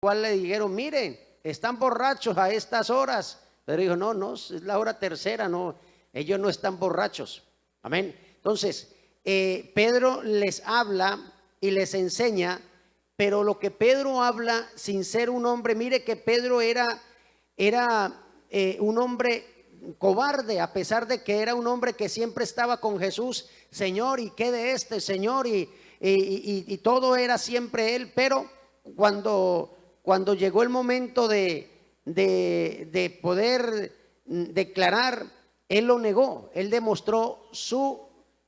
cual le dijeron, miren, están borrachos a estas horas. Pero dijo, no, no, es la hora tercera, no, ellos no están borrachos. Amén. Entonces, Pedro les habla y les enseña, pero lo que Pedro habla sin ser un hombre, mire que Pedro era un hombre cobarde, a pesar de que era un hombre que siempre estaba con Jesús. Señor, ¿y qué de este? Señor, y todo era siempre él. Pero cuando llegó el momento de poder declarar, él lo negó. Él demostró su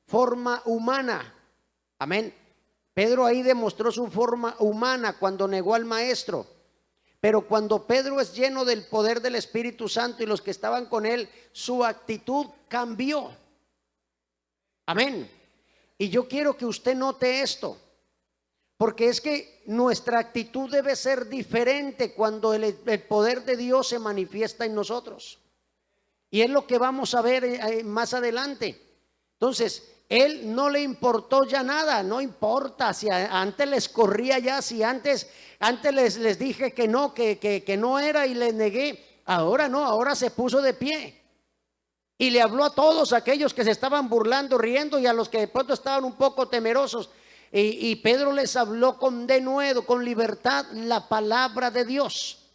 forma humana. Amén. Pedro ahí demostró su forma humana cuando negó al maestro. Pero cuando Pedro es lleno del poder del Espíritu Santo y los que estaban con él, su actitud cambió. Amén. Y yo quiero que usted note esto, porque es que nuestra actitud debe ser diferente cuando el poder de Dios se manifiesta en nosotros. Y es lo que vamos a ver más adelante. Entonces, él no le importó ya nada, no importa si antes les corría ya, si antes les dije que no era y les negué. Ahora no, ahora se puso de pie y le habló a todos aquellos que se estaban burlando, riendo, y a los que de pronto estaban un poco temerosos. Y Pedro les habló con denuedo, con libertad, la palabra de Dios.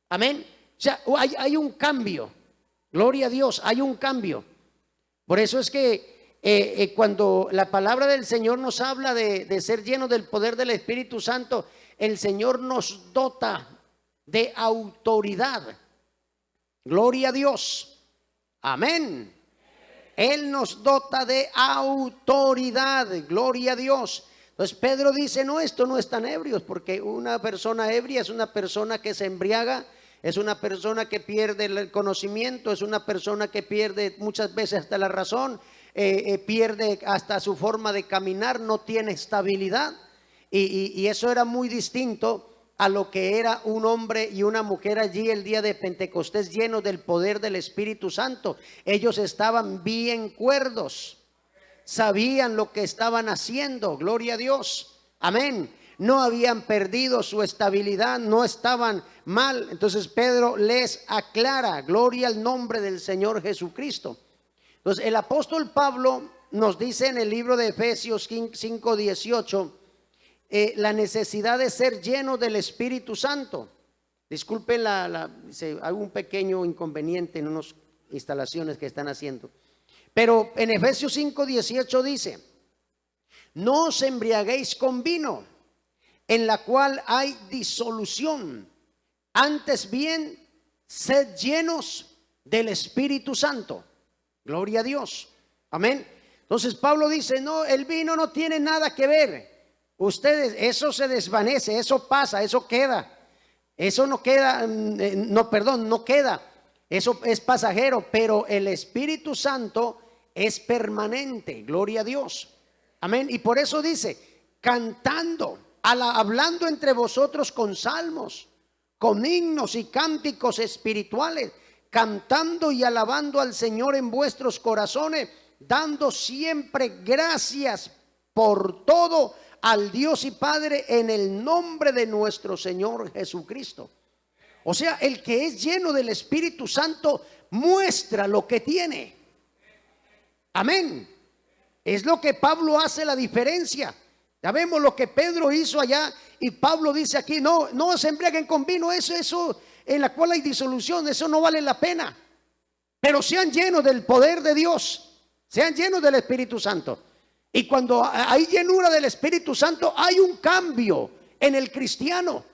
Amén. O sea, hay un cambio. Gloria a Dios, hay un cambio. Por eso es que cuando la palabra del Señor nos habla de ser llenos del poder del Espíritu Santo, el Señor nos dota de autoridad. Gloria a Dios. Amén. Él nos dota de autoridad. Gloria a Dios. Entonces Pedro dice, no, esto no están ebrios, porque una persona ebria es una persona que se embriaga, es una persona que pierde el conocimiento, es una persona que pierde muchas veces hasta la razón. Pierde hasta su forma de caminar, no tiene estabilidad, y eso era muy distinto a lo que era un hombre y una mujer allí el día de Pentecostés llenos del poder del Espíritu Santo. Ellos estaban bien cuerdos, sabían lo que estaban haciendo. Gloria a Dios. Amén. No habían perdido su estabilidad, no estaban mal. Entonces Pedro les aclara, gloria al nombre del Señor Jesucristo. Entonces el apóstol Pablo nos dice en el libro de Efesios 5:18 la necesidad de ser lleno del Espíritu Santo. Disculpen hay un pequeño inconveniente en unas instalaciones que están haciendo. Pero en Efesios 5:18 dice, no os embriaguéis con vino, en la cual hay disolución, antes bien sed llenos del Espíritu Santo. Gloria a Dios. Amén. Entonces Pablo dice, no, el vino no tiene nada que ver. Ustedes, eso se desvanece, eso pasa, eso queda. Eso no queda, no queda. Eso es pasajero, pero el Espíritu Santo es permanente. Gloria a Dios. Amén. Y por eso dice, cantando, hablando entre vosotros con salmos, con himnos y cánticos espirituales, cantando y alabando al Señor en vuestros corazones, dando siempre gracias por todo al Dios y Padre en el nombre de nuestro Señor Jesucristo. O sea, el que es lleno del Espíritu Santo muestra lo que tiene. Amén. Es lo que Pablo hace la diferencia. Ya vemos lo que Pedro hizo allá, y Pablo dice aquí, no se embriaguen con vino, eso en la cual hay disolución, eso no vale la pena. Pero sean llenos del poder de Dios, sean llenos del Espíritu Santo. Y cuando hay llenura del Espíritu Santo, hay un cambio en el cristiano.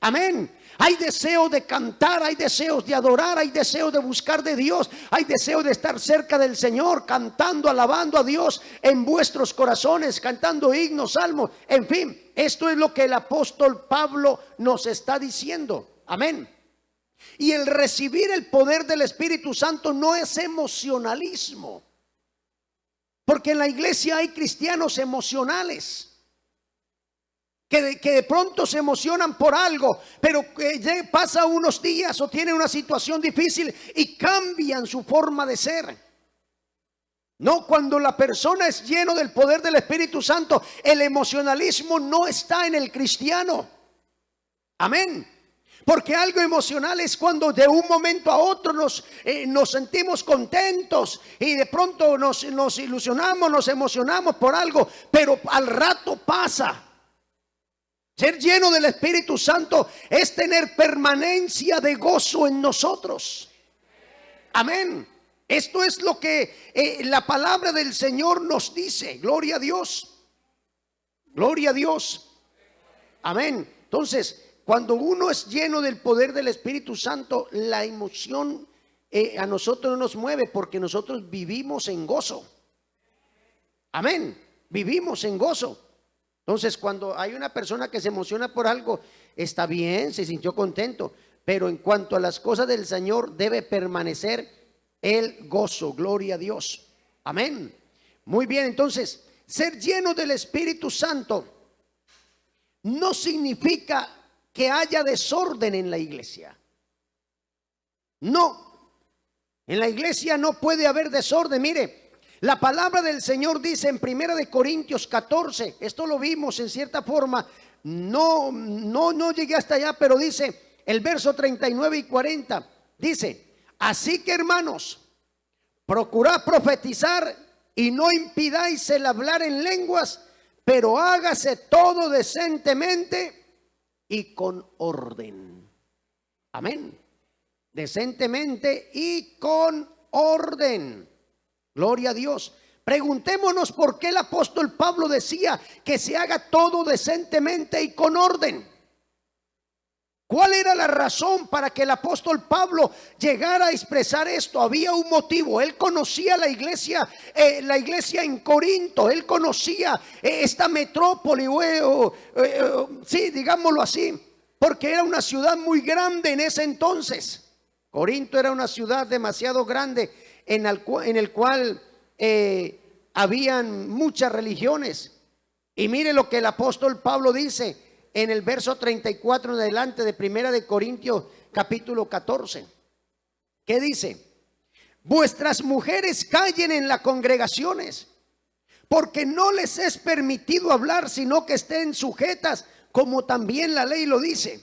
Amén. Hay deseo de cantar, hay deseos de adorar, hay deseo de buscar de Dios, hay deseo de estar cerca del Señor, cantando, alabando a Dios en vuestros corazones, cantando himnos, salmos, en fin. Esto es lo que el apóstol Pablo nos está diciendo. Amén. Y el recibir el poder del Espíritu Santo no es emocionalismo, porque en la iglesia hay cristianos emocionales que de pronto se emocionan por algo, pero que pasa unos días o tienen una situación difícil y cambian su forma de ser. No, cuando la persona es lleno del poder del Espíritu Santo, el emocionalismo no está en el cristiano. Amén. Porque algo emocional es cuando de un momento a otro nos sentimos contentos y de pronto nos ilusionamos, nos emocionamos por algo, pero al rato pasa. Ser lleno del Espíritu Santo es tener permanencia de gozo en nosotros. Amén. Esto es lo que la palabra del Señor nos dice. Gloria a Dios. Gloria a Dios. Amén. Entonces, cuando uno es lleno del poder del Espíritu Santo, la emoción a nosotros no nos mueve, porque nosotros vivimos en gozo. Amén. Vivimos en gozo. Entonces, cuando hay una persona que se emociona por algo, está bien, se sintió contento, pero en cuanto a las cosas del Señor, debe permanecer el gozo. Gloria a Dios. Amén. Muy bien, entonces, ser lleno del Espíritu Santo no significa que haya desorden en la iglesia. No, en la iglesia no puede haber desorden. Mire, la palabra del Señor dice en 1 de Corintios 14, esto lo vimos en cierta forma, no llegué hasta allá, pero dice el verso 39 y 40, dice: así que, hermanos, procurad profetizar y no impidáis el hablar en lenguas, pero hágase todo decentemente y con orden. Amén. Decentemente y con orden. Gloria a Dios. Preguntémonos por qué el apóstol Pablo decía que se haga todo decentemente y con orden. ¿Cuál era la razón para que el apóstol Pablo llegara a expresar esto? Había un motivo. Él conocía la iglesia en Corinto. Él conocía esta metrópoli, sí, digámoslo así, porque era una ciudad muy grande en ese entonces. Corinto era una ciudad demasiado grande en el cual habían muchas religiones. Y mire lo que el apóstol Pablo dice en el verso 34 en adelante de 1 de Corintios capítulo 14. ¿Qué dice? Vuestras mujeres callen en las congregaciones, porque no les es permitido hablar, sino que estén sujetas, como también la ley lo dice.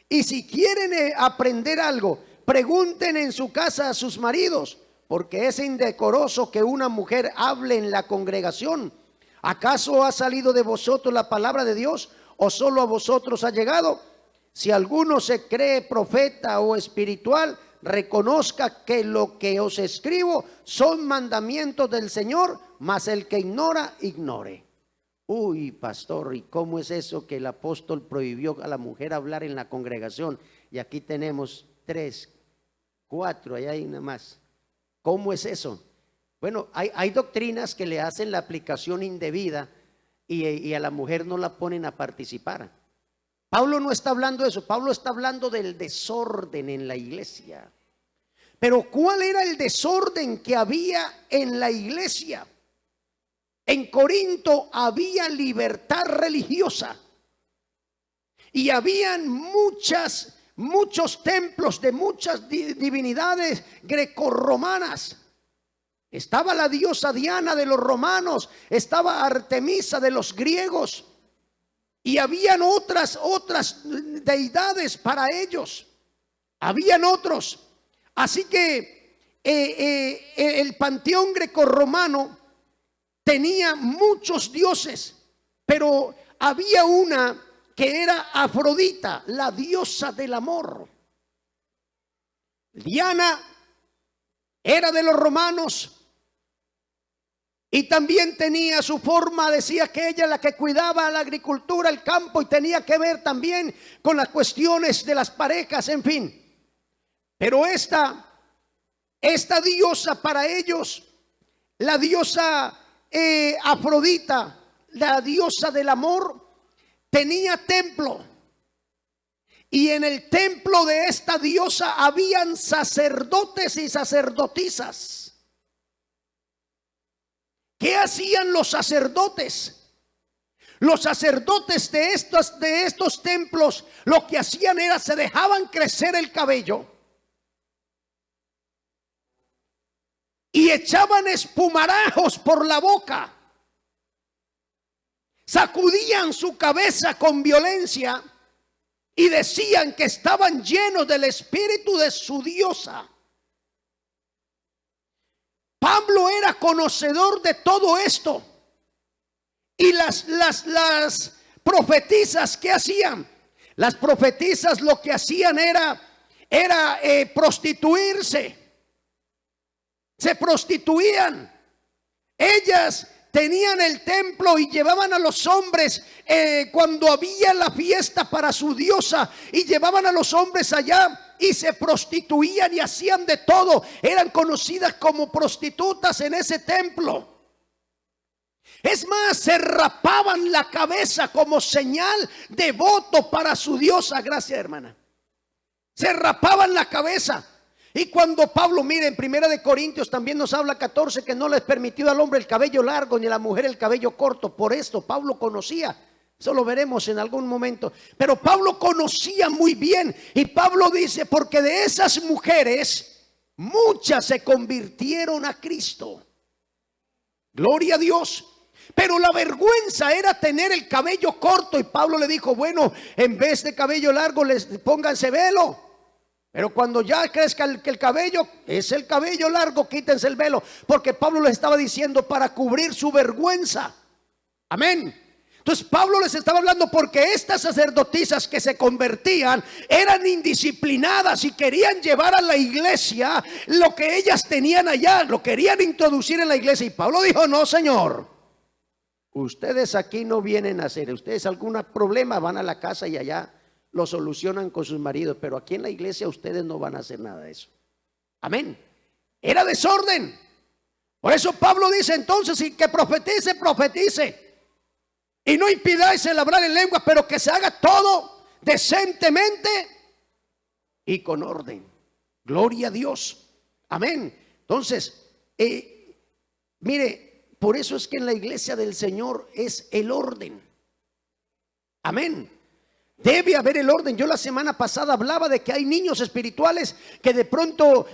Y si quieren aprender algo, pregunten en su casa a sus maridos, porque es indecoroso que una mujer hable en la congregación. ¿Acaso ha salido de vosotros la palabra de Dios, o solo a vosotros ha llegado? Si alguno se cree profeta o espiritual, reconozca que lo que os escribo son mandamientos del Señor, mas el que ignora, ignore. Uy, pastor, ¿y cómo es eso que el apóstol prohibió a la mujer hablar en la congregación? Y aquí tenemos 3, 4, allá hay una más. ¿Cómo es eso? Bueno, hay doctrinas que le hacen la aplicación indebida y a la mujer no la ponen a participar. Pablo no está hablando de eso. Pablo está hablando del desorden en la iglesia. Pero ¿cuál era el desorden que había en la iglesia? En Corinto había libertad religiosa y habían muchos templos de muchas divinidades grecorromanas. Estaba la diosa Diana de los romanos, estaba Artemisa de los griegos, y habían otras deidades para ellos. Habían otros. Así que el panteón grecorromano tenía muchos dioses, pero había una que era Afrodita, la diosa del amor. Diana era de los romanos y también tenía su forma. Decía que ella la que cuidaba la agricultura, el campo, y tenía que ver también con las cuestiones de las parejas, en fin. Pero esta diosa para ellos, la diosa Afrodita, la diosa del amor, tenía templo. Y en el templo de esta diosa habían sacerdotes y sacerdotisas. ¿Qué hacían los sacerdotes? Los sacerdotes de estos templos lo que hacían era se dejaban crecer el cabello y echaban espumarajos por la boca. Sacudían su cabeza con violencia y decían que estaban llenos del espíritu de su diosa. Pablo era conocedor de todo esto. Y las profetisas, ¿qué hacían? Las profetisas lo que hacían era prostituirse. Se prostituían. Ellas tenían el templo y llevaban a los hombres cuando había la fiesta para su diosa, y llevaban a los hombres allá y se prostituían y hacían de todo. Eran conocidas como prostitutas en ese templo. Es más, se rapaban la cabeza como señal de voto para su diosa. Gracias, hermana. Se rapaban la cabeza. Y cuando Pablo, mire, en 1 Corintios también nos habla 14, que no les permitió al hombre el cabello largo ni a la mujer el cabello corto. Por esto Pablo conocía. Eso lo veremos en algún momento. Pero Pablo conocía muy bien. Y Pablo dice, porque de esas mujeres muchas se convirtieron a Cristo. Gloria a Dios. Pero la vergüenza era tener el cabello corto. Y Pablo le dijo, bueno, en vez de cabello largo, les pónganse velo. Pero cuando ya crezca el cabello, es el cabello largo, quítense el velo. Porque Pablo les estaba diciendo para cubrir su vergüenza. Amén. Entonces Pablo les estaba hablando porque estas sacerdotisas que se convertían eran indisciplinadas y querían llevar a la iglesia lo que ellas tenían allá. Lo querían introducir en la iglesia. Y Pablo dijo, no, señor. Ustedes aquí no vienen a hacer. Ustedes algún problema van a la casa y allá lo solucionan con sus maridos, pero aquí en la iglesia ustedes no van a hacer nada de eso. Amén. Era desorden. Por eso Pablo dice entonces, y que profetice, profetice. Y no impidáis el hablar en lengua, pero que se haga todo decentemente y con orden. Gloria a Dios. Amén. Entonces, mire, por eso es que en la iglesia del Señor es el orden. Amén. Debe haber el orden. Yo la semana pasada hablaba de que hay niños espirituales que de pronto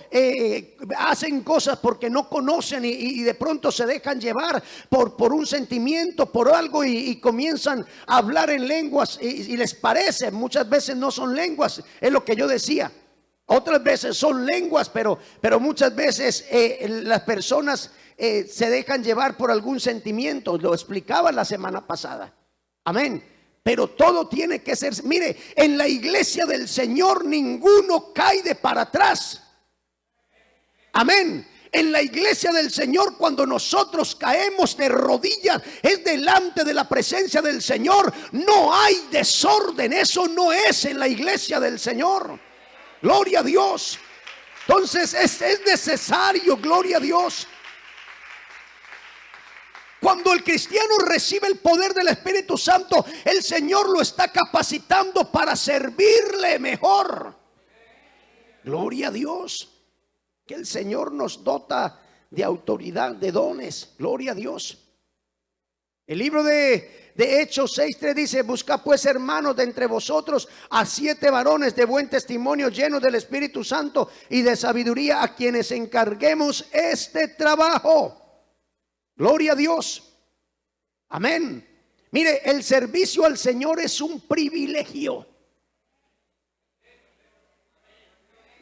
hacen cosas porque no conocen y de pronto se dejan llevar por un sentimiento, por algo, y comienzan a hablar en lenguas y les parece. Muchas veces no son lenguas, es lo que yo decía. Otras veces son lenguas, pero muchas veces las personas se dejan llevar por algún sentimiento. Lo explicaba la semana pasada. Amén. Pero todo tiene que ser, mire, en la iglesia del Señor ninguno cae de para atrás. Amén. En la iglesia del Señor, cuando nosotros caemos de rodillas, es delante de la presencia del Señor. No hay desorden. Eso no es en la iglesia del Señor. Gloria a Dios. Entonces es necesario, gloria a Dios. Cuando el cristiano recibe el poder del Espíritu Santo, el Señor lo está capacitando para servirle mejor. Gloria a Dios. Que el Señor nos dota de autoridad, de dones. Gloria a Dios. El libro de Hechos 6:3 dice: buscad pues, hermanos, de entre vosotros a 7 varones de buen testimonio, llenos del Espíritu Santo y de sabiduría, a quienes encarguemos este trabajo. Gloria a Dios. Amén. Mire, el servicio al Señor es un privilegio.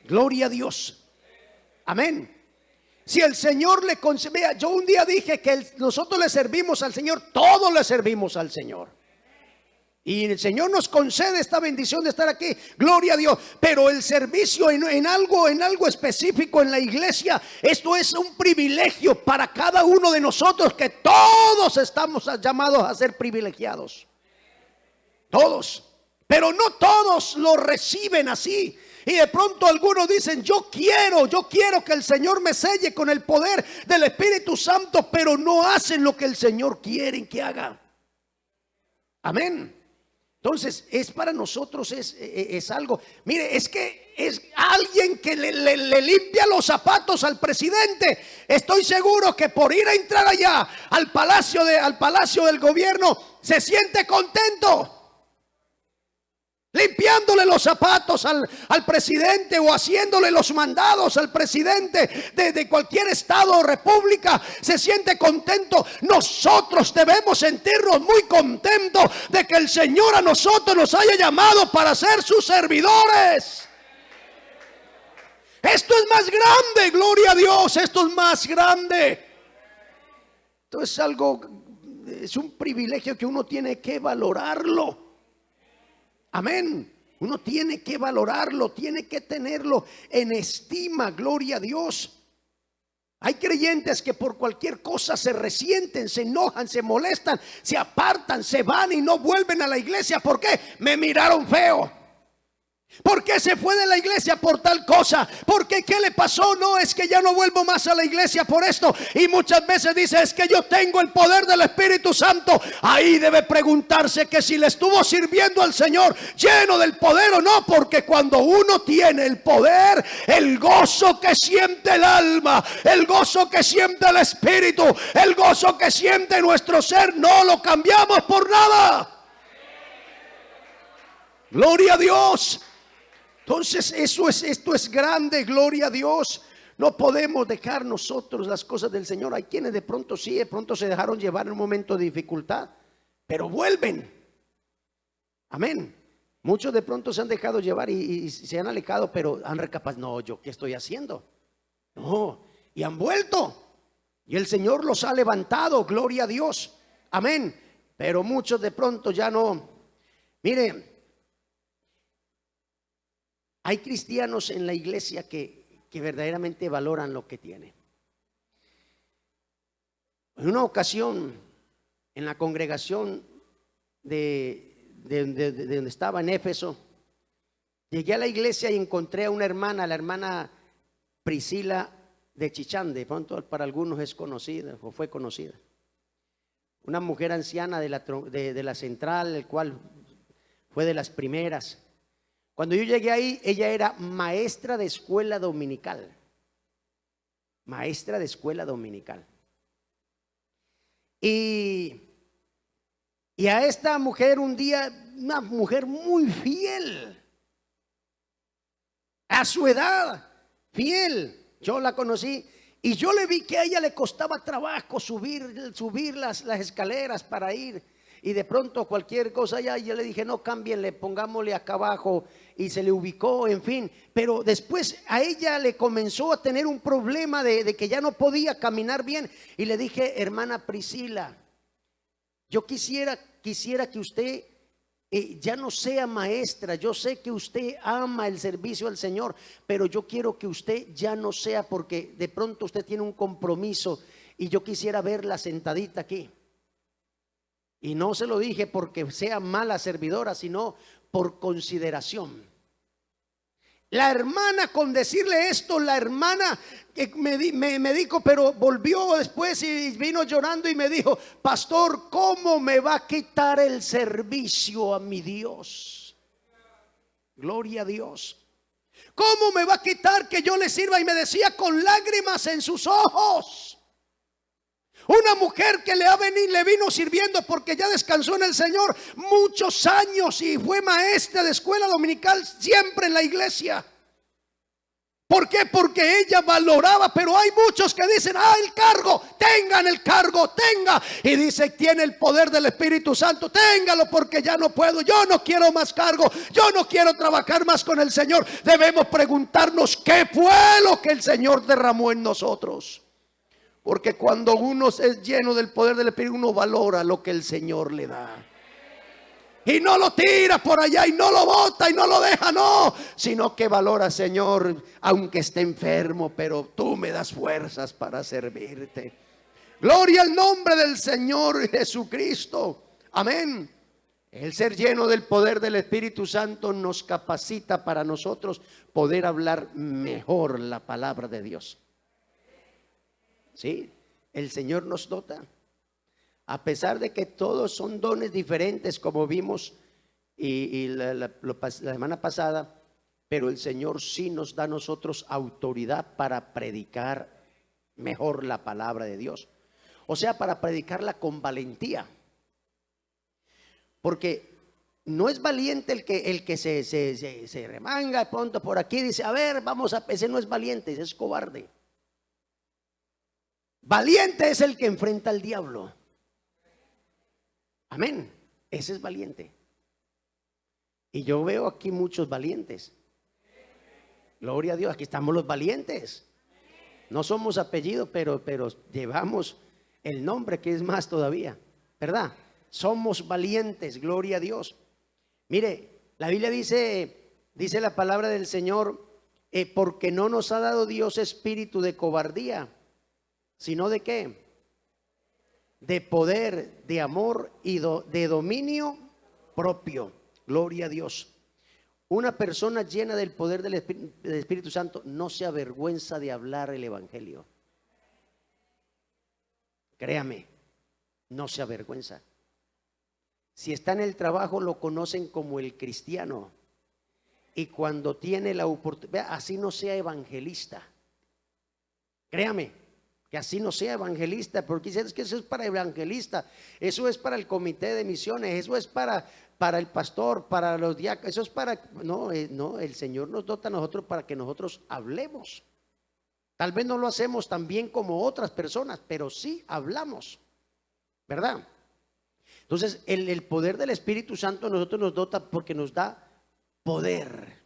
Gloria a Dios. Amén. Si el Señor le concede, yo un día dije que nosotros le servimos al Señor, todos le servimos al Señor. Y el Señor nos concede esta bendición de estar aquí. Gloria a Dios. Pero el servicio en algo específico en la iglesia, esto es un privilegio para cada uno de nosotros, que todos estamos llamados a ser privilegiados. Todos. Pero no todos lo reciben así. Y de pronto algunos dicen: yo quiero que el Señor me selle con el poder del Espíritu Santo, pero no hacen lo que el Señor quiere que haga. Amén. Entonces es para nosotros es algo. Mire, es que es alguien que le limpia los zapatos al presidente. Estoy seguro que por ir a entrar allá al palacio del gobierno se siente contento. limpiándole los zapatos al presidente o haciéndole los mandados al presidente de cualquier estado o república, se siente contento. Nosotros debemos sentirnos muy contentos de que el Señor a nosotros nos haya llamado para ser sus servidores. Esto es más grande, gloria a Dios, esto es más grande. Esto es algo, es un privilegio que uno tiene que valorarlo. Amén. Uno tiene que valorarlo, tiene que tenerlo en estima, gloria a Dios. Hay creyentes que por cualquier cosa se resienten, se enojan, se molestan, se apartan, se van y no vuelven a la iglesia. ¿Por qué? Me miraron feo. ¿Por qué se fue de la iglesia por tal cosa? ¿Por qué? ¿Qué le pasó? No, es que ya no vuelvo más a la iglesia por esto. Y muchas veces dice, es que yo tengo el poder del Espíritu Santo. Ahí debe preguntarse que si le estuvo sirviendo al Señor lleno del poder o no. Porque cuando uno tiene el poder, el gozo que siente el alma, el gozo que siente el Espíritu, el gozo que siente nuestro ser, no lo cambiamos por nada. Gloria a Dios. Entonces esto es grande, gloria a Dios. No podemos dejar nosotros las cosas del Señor. Hay quienes de pronto sí, de pronto se dejaron llevar en un momento de dificultad, pero vuelven. Amén. Muchos de pronto se han dejado llevar y se han alejado, pero han recapacitado. No, ¿yo qué estoy haciendo? No, y han vuelto. Y el Señor los ha levantado, gloria a Dios. Amén. Pero muchos de pronto ya no. Miren, hay cristianos en la iglesia que verdaderamente valoran lo que tienen. En una ocasión, en la congregación de donde estaba en Éfeso, llegué a la iglesia y encontré a una hermana, la hermana Priscila de Chichán. De pronto para algunos es conocida o fue conocida. Una mujer anciana de la central, el cual fue de las primeras. Cuando yo llegué ahí, ella era maestra de escuela dominical. Maestra de escuela dominical. Y a esta mujer un día, una mujer muy fiel. A su edad, fiel. Yo la conocí y yo le vi que a ella le costaba trabajo subir las escaleras para ir. Y de pronto cualquier cosa ya, yo le dije, no, cámbienle, pongámosle acá abajo. Y se le ubicó, en fin. Pero después a ella le comenzó a tener un problema de que ya no podía caminar bien. Y le dije, hermana Priscila, yo quisiera que usted ya no sea maestra. Yo sé que usted ama el servicio al Señor, pero yo quiero que usted ya no sea, porque de pronto usted tiene un compromiso y yo quisiera verla sentadita aquí. Y no se lo dije porque sea mala servidora, sino por consideración. La hermana, con decirle esto, la hermana me dijo, pero volvió después y vino llorando y me dijo, pastor, ¿cómo me va a quitar el servicio a mi Dios? Gloria a Dios. ¿Cómo me va a quitar que yo le sirva? Y me decía con lágrimas en sus ojos. Una mujer que le vino sirviendo porque ya descansó en el Señor muchos años y fue maestra de escuela dominical siempre en la iglesia. ¿Por qué? Porque ella valoraba. Pero hay muchos que dicen, el cargo, tengan el cargo, tenga. Y dice, tiene el poder del Espíritu Santo, téngalo porque ya no puedo, yo no quiero más cargo, yo no quiero trabajar más con el Señor. Debemos preguntarnos qué fue lo que el Señor derramó en nosotros. Porque cuando uno es lleno del poder del Espíritu, uno valora lo que el Señor le da. Y no lo tira por allá y no lo bota y no lo deja, no. Sino que valora, Señor, aunque esté enfermo, pero tú me das fuerzas para servirte. Gloria al nombre del Señor Jesucristo. Amén. El ser lleno del poder del Espíritu Santo nos capacita para nosotros poder hablar mejor la palabra de Dios. Sí, el Señor nos dota. A pesar de que todos son dones diferentes, como vimos la semana pasada, pero el Señor sí nos da a nosotros autoridad para predicar mejor la palabra de Dios. O sea, para predicarla con valentía. Porque no es valiente el que se remanga de pronto por aquí, dice, a ver, ese no es valiente, ese es cobarde. Valiente es el que enfrenta al diablo. Amén. Ese es valiente. Y yo veo aquí muchos valientes. Gloria a Dios, aquí estamos los valientes. No somos apellidos, pero llevamos el nombre, que es más todavía, ¿verdad? Somos valientes, gloria a Dios. Mire, la Biblia dice la palabra del Señor, porque no nos ha dado Dios espíritu de cobardía, sino de ¿qué? De poder, de amor y de dominio propio. Gloria a Dios. Una persona llena del poder del Espíritu Santo no se avergüenza de hablar el evangelio. Créame, no se avergüenza. Si está en el trabajo, lo conocen como el cristiano. Y cuando tiene la oportunidad, así no sea evangelista. Créame, que así no sea evangelista, porque es que eso es para evangelista, eso es para el comité de misiones, eso es para el pastor, para los diáconos, eso es para, no, el Señor nos dota a nosotros para que nosotros hablemos. Tal vez no lo hacemos tan bien como otras personas, pero sí hablamos, ¿verdad? Entonces el poder del Espíritu Santo a nosotros nos dota porque nos da poder.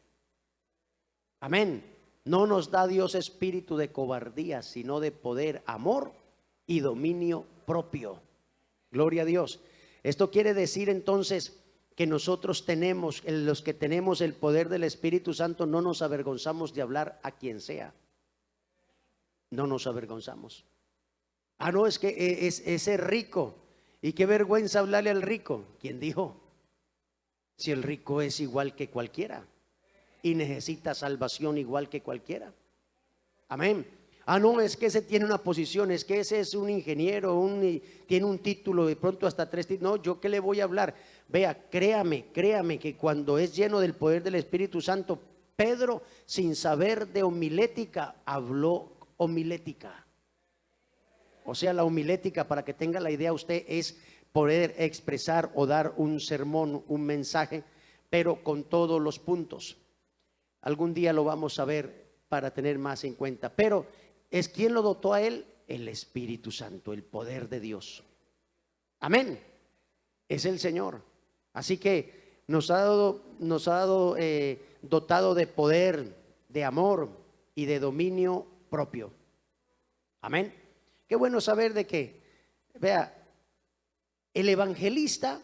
Amén. No nos da Dios espíritu de cobardía, sino de poder, amor y dominio propio. Gloria a Dios. Esto quiere decir entonces que nosotros tenemos, los que tenemos el poder del Espíritu Santo, no nos avergonzamos de hablar a quien sea. No nos avergonzamos. No, es que ese rico. Y qué vergüenza hablarle al rico. ¿Quién dijo? Si el rico es igual que cualquiera y necesita salvación igual que cualquiera. Amén. No, es que ese tiene una posición, es que ese es un ingeniero, tiene un título, de pronto hasta 3 títulos. No, ¿yo qué le voy a hablar? Vea, créame que cuando es lleno del poder del Espíritu Santo, Pedro, sin saber de homilética, habló homilética. O sea, la homilética, para que tenga la idea usted, es poder expresar o dar un sermón, un mensaje, pero con todos los puntos. Algún día lo vamos a ver para tener más en cuenta. Pero ¿es quién lo dotó a él? El Espíritu Santo, el poder de Dios. Amén. Es el Señor. Así que nos ha dado dotado de poder, de amor y de dominio propio. Amén. Qué bueno saber de que, vea, el evangelista,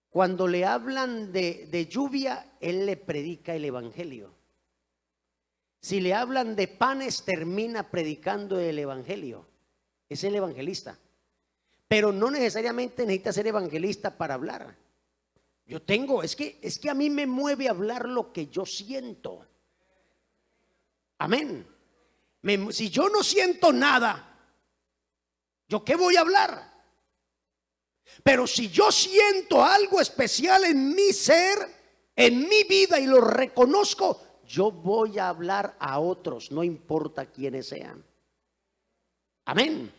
cuando le hablan de lluvia, él le predica el evangelio. Si le hablan de panes, termina predicando el evangelio. Es el evangelista. Pero no necesariamente necesita ser evangelista para hablar. Es que a mí me mueve hablar lo que yo siento. Amén. Si yo no siento nada, ¿yo qué voy a hablar? Pero si yo siento algo especial en mi ser, en mi vida, y lo reconozco, yo voy a hablar a otros, no importa quiénes sean. Amén.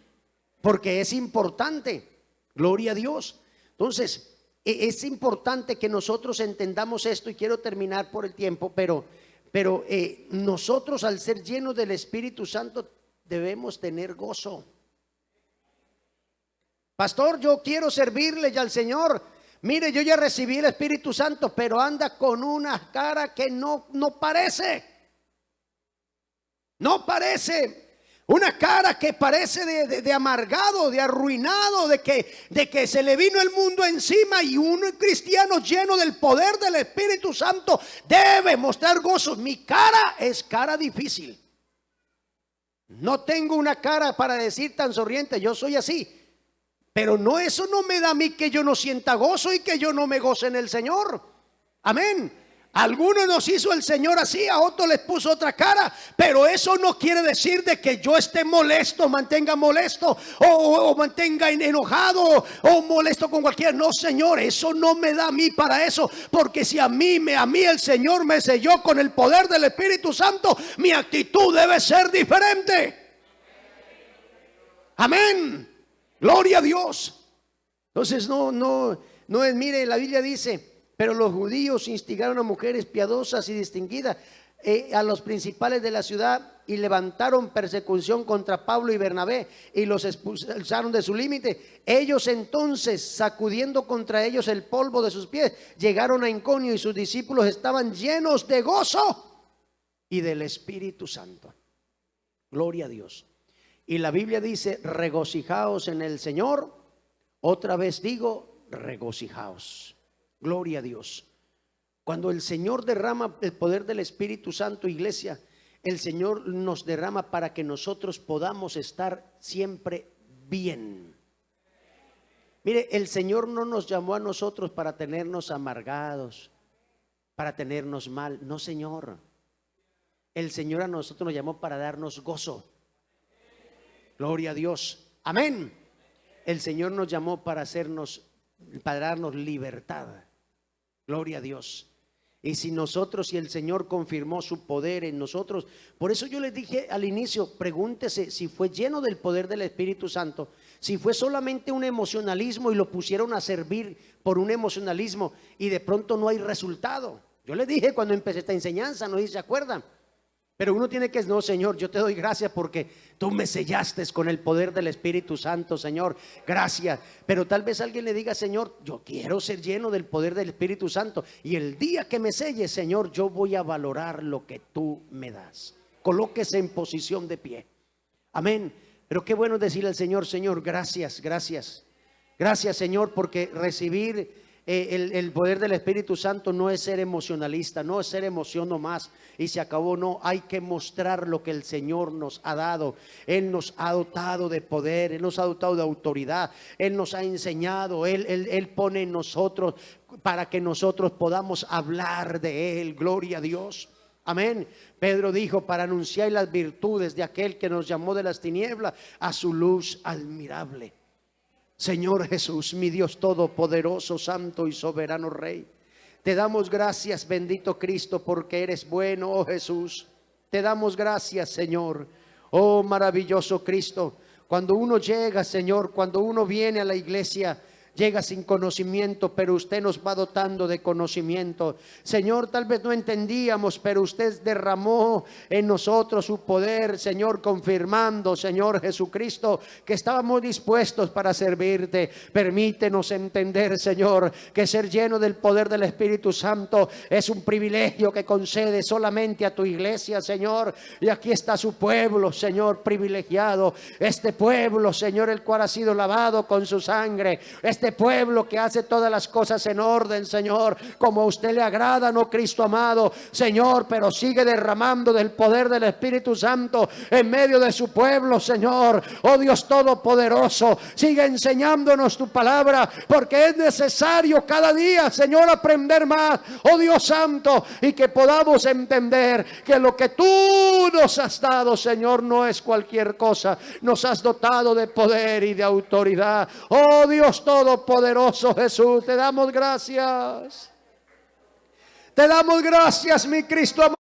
Porque es importante. Gloria a Dios. Entonces, es importante que nosotros entendamos esto, y quiero terminar por el tiempo, pero nosotros, al ser llenos del Espíritu Santo, debemos tener gozo. Pastor, yo quiero servirle ya al Señor. Mire, yo ya recibí el Espíritu Santo, pero anda con una cara que no parece. No parece. Una cara que parece de amargado, de arruinado, de que se le vino el mundo encima. Y un cristiano lleno del poder del Espíritu Santo debe mostrar gozo. Mi cara es cara difícil. No tengo una cara para decir tan sonriente, yo soy así. Pero eso no me da a mí que yo no sienta gozo y que yo no me goce en el Señor. Amén. Algunos nos hizo el Señor así, a otros les puso otra cara, pero eso no quiere decir de que yo esté molesto, mantenga molesto o mantenga enojado o molesto con cualquiera. No, Señor, eso no me da a mí para eso, porque si a mí el Señor me selló con el poder del Espíritu Santo, mi actitud debe ser diferente. Amén. Gloria a Dios. Entonces no No es, mire, la Biblia dice, pero los judíos instigaron a mujeres piadosas y distinguidas, a los principales de la ciudad, y levantaron persecución contra Pablo y Bernabé y los expulsaron de su límite. Ellos entonces, sacudiendo contra ellos el polvo de sus pies, llegaron a Iconio, y sus discípulos estaban llenos de gozo y del Espíritu Santo. Gloria a Dios. Y la Biblia dice, regocijaos en el Señor. Otra vez digo, regocijaos. Gloria a Dios. Cuando el Señor derrama el poder del Espíritu Santo, iglesia, el Señor nos derrama para que nosotros podamos estar siempre bien. Mire, el Señor no nos llamó a nosotros para tenernos amargados, para tenernos mal. No, Señor. El Señor a nosotros nos llamó para darnos gozo. Gloria a Dios. Amén. El Señor nos llamó para darnos libertad. Gloria a Dios. Y si el Señor confirmó su poder en nosotros, por eso yo les dije al inicio, pregúntese si fue lleno del poder del Espíritu Santo, si fue solamente un emocionalismo y lo pusieron a servir por un emocionalismo y de pronto no hay resultado. Yo les dije cuando empecé esta enseñanza, no sé si se acuerdan. Pero uno tiene que, no, Señor, yo te doy gracias porque tú me sellaste con el poder del Espíritu Santo, Señor, gracias. Pero tal vez alguien le diga, Señor, yo quiero ser lleno del poder del Espíritu Santo, y el día que me selles, Señor, yo voy a valorar lo que tú me das. Colóquese en posición de pie. Amén. Pero qué bueno decirle al Señor, Señor, gracias, gracias. Gracias, Señor, porque recibir el poder del Espíritu Santo no es ser emocionalista, no es ser emoción nomás y se acabó. No, hay que mostrar lo que el Señor nos ha dado. Él nos ha dotado de poder, Él nos ha dotado de autoridad, Él nos ha enseñado, Él pone en nosotros para que nosotros podamos hablar de Él. Gloria a Dios. Amén. Pedro dijo, para anunciar las virtudes de aquel que nos llamó de las tinieblas a su luz admirable. Señor Jesús, mi Dios todopoderoso, santo y soberano Rey, te damos gracias, bendito Cristo, porque eres bueno, oh Jesús. Te damos gracias, Señor, oh maravilloso Cristo. Cuando uno llega, Señor, cuando uno viene a la iglesia, llega sin conocimiento, pero usted nos va dotando de conocimiento. Señor, tal vez no entendíamos, pero usted derramó en nosotros su poder, Señor, confirmando, Señor Jesucristo, que estábamos dispuestos para servirte. Permítenos entender, Señor, que ser lleno del poder del Espíritu Santo es un privilegio que concede solamente a tu iglesia, Señor. Y aquí está su pueblo, Señor, privilegiado. Este pueblo, Señor, el cual ha sido lavado con su sangre. Este pueblo que hace todas las cosas en orden, Señor, como a usted le agrada, no, Cristo amado, Señor, pero sigue derramando del poder del Espíritu Santo en medio de su pueblo, Señor. Oh Dios todopoderoso, sigue enseñándonos tu palabra, porque es necesario cada día, Señor, aprender más, oh Dios santo, y que podamos entender que lo que tú nos has dado, Señor, no es cualquier cosa. Nos has dotado de poder y de autoridad. Oh Dios todopoderoso, Jesús, te damos gracias. Te damos gracias, mi Cristo amado.